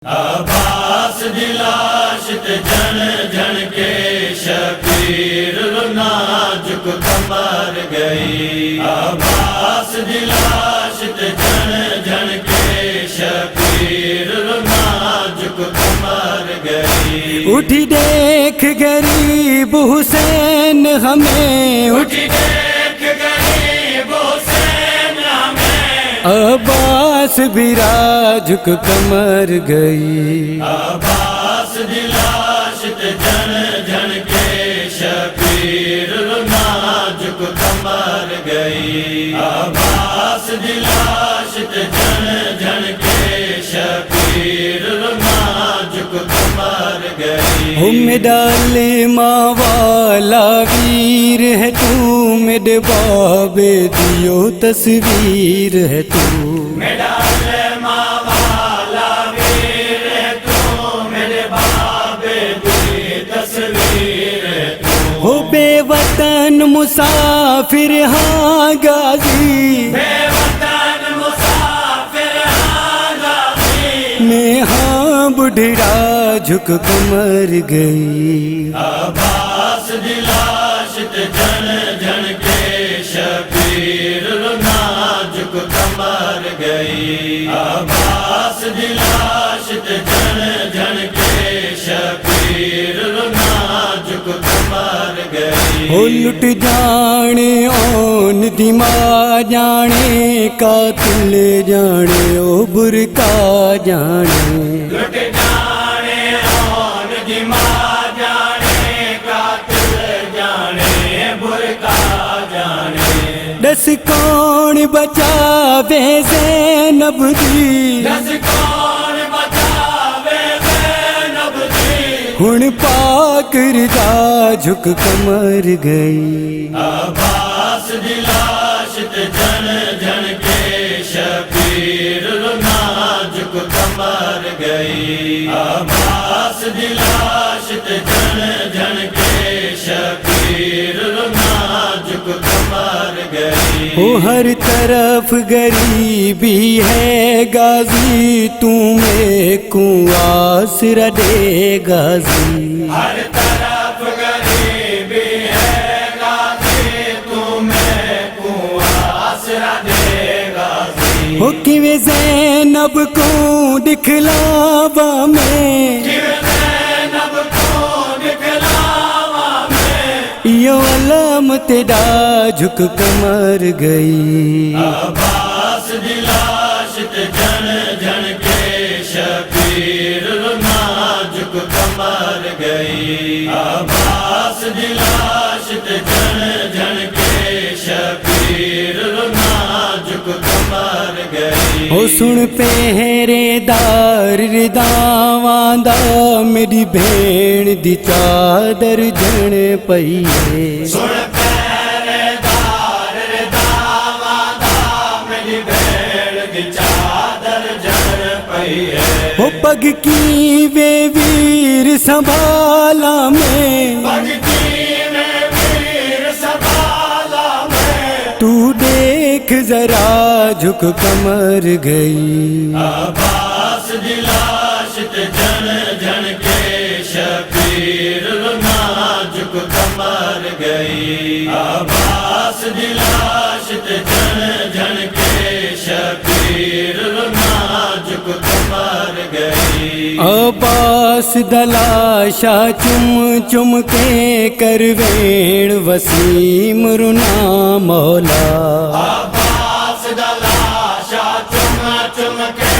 عباس دی لاش تے جن جن کے شبیر نازک کمر گئی. عباس دی لاش تے جن جن کے شبیر نازک کمر گئی. اٹھی دیکھ غریب حسین ہمیں، اٹھی دیکھ غریب حسین ہمیں، عباس بھی راجک کمر گئی. عباس دی لاش تے جن جن کے شبیر نازک کمر گئی. عباس دی لاش تے جن جن کے شبیر نازک کمر گئی. میڈال ماں والا ویر ہے تو، میرے بابے دیو تصویر ہے تو. میڈال ماں والا ویر ہے تو، میرے بابے دی تصویر ہے تو. ہو بے وطن مسافر ہاں غازی، بے وطن مسافر ہاں غازی، میں ہاں بڈھڑا جھک کمر گئی. عباس دی لاش تے جن جن کے شبیر نازک کمر گئی. عباس دی لاش تے جن جن کے شبیر نازک کمر گئی. او لٹ جانے اون دی ماں جانے، قاتل جانے او برکا جانے. لٹ جانے اون دی ماں جانے، قاتل جانے برکا جانے. دس کون بچاوے زینب دی، دس کون بچاوے زینب دی، ہن پاک رضا جھک کمر گئی. عباس دی لاش تے جن جن کے شبیر نازک کمر گئی. عباس دی لاش تے جن جن کے شبیر نازک کمر گئی. او ہر طرف غریبی ہے غازی، تمہیں کو آسرا دے غازی. ہر طرف غریبی ہے غازی، تمہیں کو آسرا دے غازی. ہو کیویں زینب کو دکھلاوا میں، زینب کو دکھلاوا میں، یو علامت دا جھک کمر گئی. عباس دی لاش تے جن جن کے شبیر نازک کمر گئی. عباس دی لاش تے جن جن کے شبیر نازک کمر گئی. او سن پہرے دار رداواں دا، میری بھیڑ دی چادر جن پئی ہے. سن پہرے دار رداواں دا، میری بھیڑ دی چادر جن پئی ہے. او پگ کی وے ویر سنبھالا میں، بگتی میں ویر سنبھالا میں، تو دیکھ ذرا جھک کمر گئی. عباس دی لاش تے جن جن کے شبیر نازک کمر گئی. عباس دی لاش تے جن جن کے شبیر نازک کمر گئی. عباس دلاشا چم چم کے کرویڑ وسیم رنا مولا. عباس دا لاشا چم چم کے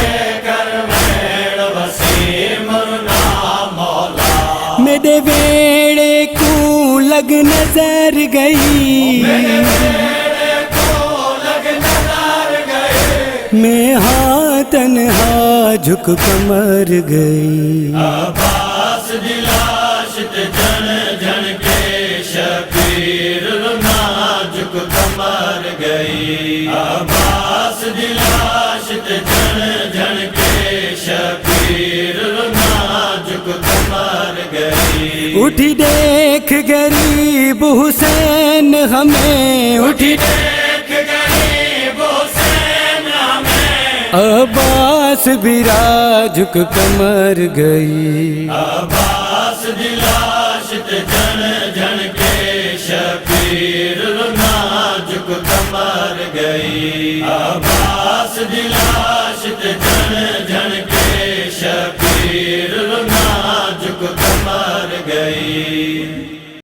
کرویڑ وسیم نام مولا. میرے ویڑے کو لگ نظر گئی، میرے بیڑے کو لگ نظر گئے. میں ہاں تنہا جھک کمر گئی. عباس دی لاش تے جن جن کے شبیر نازک کمر گئی. عباس دی لاش تے جن جن کے شبیر نازک کمر گئی. اٹھی دیکھ غریب حسین ہمیں، اٹھی دیکھ غریب حسین ہمیں، عباس عباس بھی جھک کمر گئی عباس دی لاش تے جن جن کے شبیر نازک کمر گئی عباس دی لاش تے جن جن